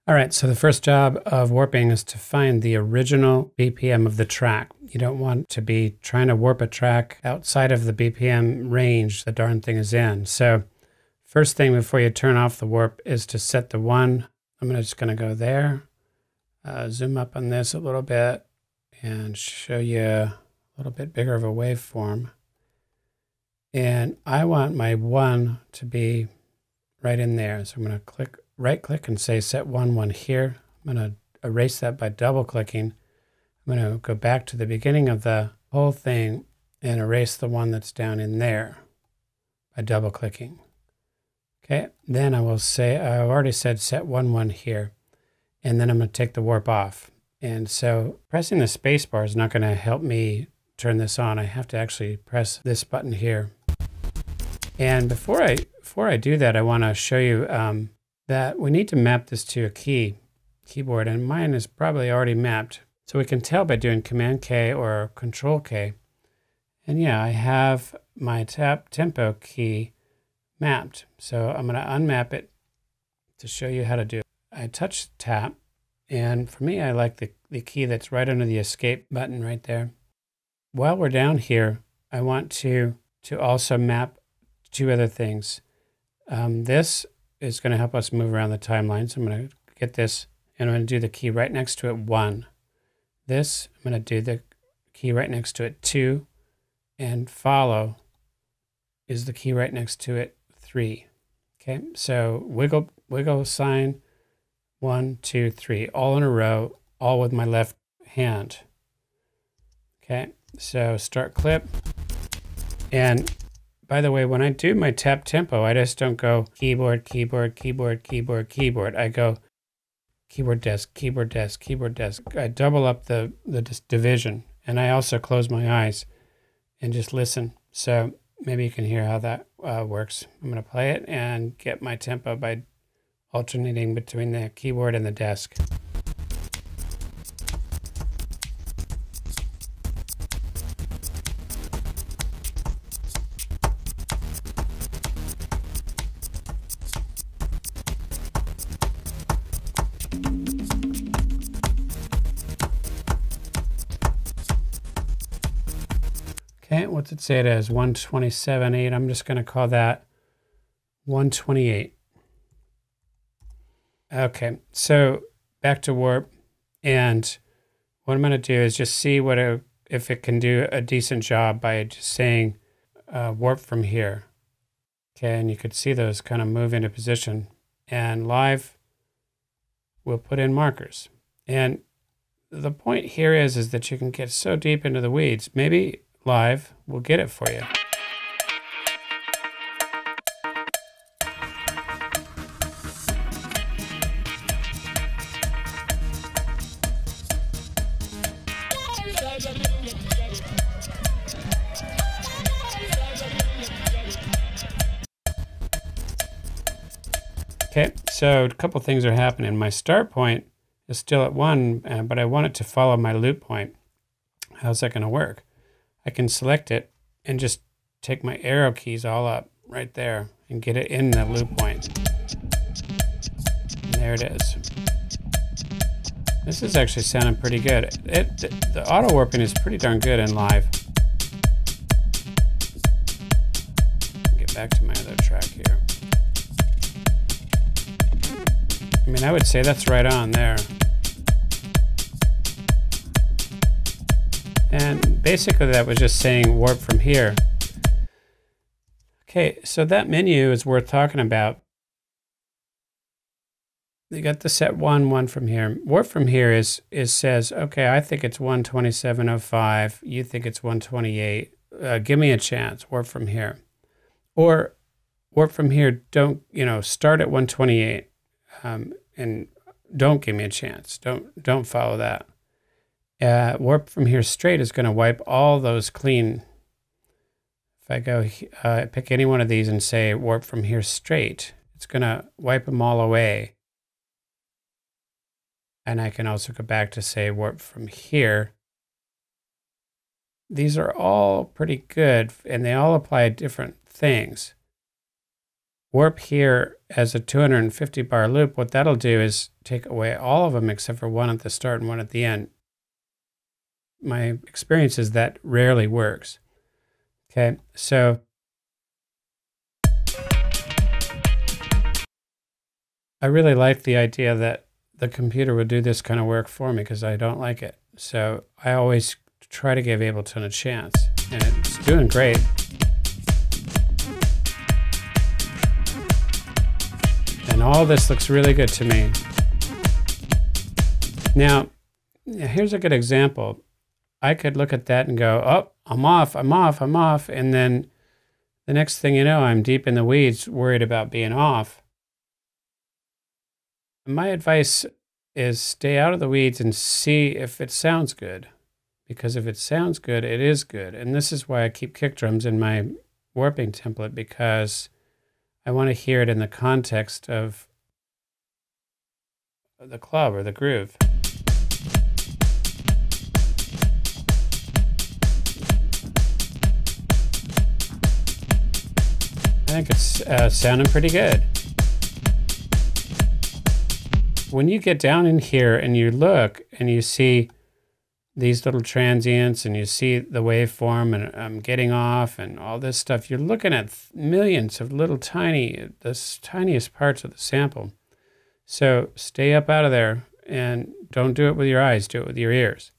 All right, so the first job of warping is to find the original BPM of the track. You don't want to be trying to warp a track outside of the BPM range the darn thing is in. So first thing before you turn off the warp is to set the one. I'm just going to go there, zoom up on this a little bit, and show you a little bit bigger of a waveform. And I want my one to be right in there. So I'm going to right click and say set 1 here. I'm going to erase that by double clicking. I'm going to go back to the beginning of the whole thing and erase the one that's down in there by double clicking. Okay, then I will say, I've already said set 1 here, and then I'm going to take the warp off. And so pressing the space bar is not going to help me turn this on. I have to actually press this button here. And before I do that, I want to show you that we need to map this to a keyboard, and mine is probably already mapped. So we can tell by doing Command K or Control K. And yeah, I have my tempo key mapped. So I'm going to unmap it to show you how to do it. I touch tap, and for me, I like the key that's right under the escape button right there. While we're down here, I want to also map two other things. This is going to help us move around the timeline. So I'm going to get this, and I'm going to do the key right next to it, 1. This, I'm going to do the key right next to it, 2. And follow is the key right next to it, 3. Okay, so wiggle sign, 1, 2, 3, all in a row, all with my left hand. Okay, so start clip. And by the way, when I do my tap tempo, I just don't go keyboard, keyboard, keyboard, keyboard, keyboard. I go keyboard desk, keyboard desk, keyboard desk. I double up the division, and I also close my eyes and just listen. So maybe you can hear how that works. I'm going to play it and get my tempo by alternating between the keyboard and the desk. Okay, what's it say it as? 127.8. I'm just going to call that 128. Okay, so back to warp. And what I'm going to do is just see if it can do a decent job by just saying warp from here. Okay, and you could see those kind of move into position. And live, we'll put in markers. And the point here is that you can get so deep into the weeds. Maybe live will get it for you. Okay, so a couple things are happening. My start point is still at 1, but I want it to follow my loop point. How's that going to work? I can select it and just take my arrow keys all up right there and get it in the loop point. And there it is. This is actually sounding pretty good. The auto warping is pretty darn good in live. Get back to my other track here. I mean, I would say that's right on there. And basically that was just saying warp from here. Okay, so that menu is worth talking about. You got the set 1 from here. Warp from here says, okay, I think it's 127.05. You think it's 128. Give me a chance. Warp from here. Or warp from here, don't, start at 128. And don't give me a chance. Don't follow that. Warp from here straight is going to wipe all those clean. If I go pick any one of these and say warp from here straight, it's going to wipe them all away. And I can also go back to say warp from here. These are all pretty good, and they all apply different things. warp here as a 250 bar loop, what that'll do is take away all of them except for one at the start and one at the end. My experience is that rarely works. Okay, so I really like the idea that the computer would do this kind of work for me because I don't like it. So I always try to give Ableton a chance, and it's doing great. And all this looks really good to me. Now, here's a good example. I could look at that and go, oh, I'm off. And then the next thing you know, I'm deep in the weeds, worried about being off. My advice is stay out of the weeds and see if it sounds good. Because if it sounds good, it is good. And this is why I keep kick drums in my warping template, because I want to hear it in the context of the club or the groove. I think it's sounding pretty good. When you get down in here and you look and you see these little transients and you see the waveform and I'm getting off and all this stuff, you're looking at millions of little the tiniest parts of the sample. So stay up out of there and don't do it with your eyes, do it with your ears.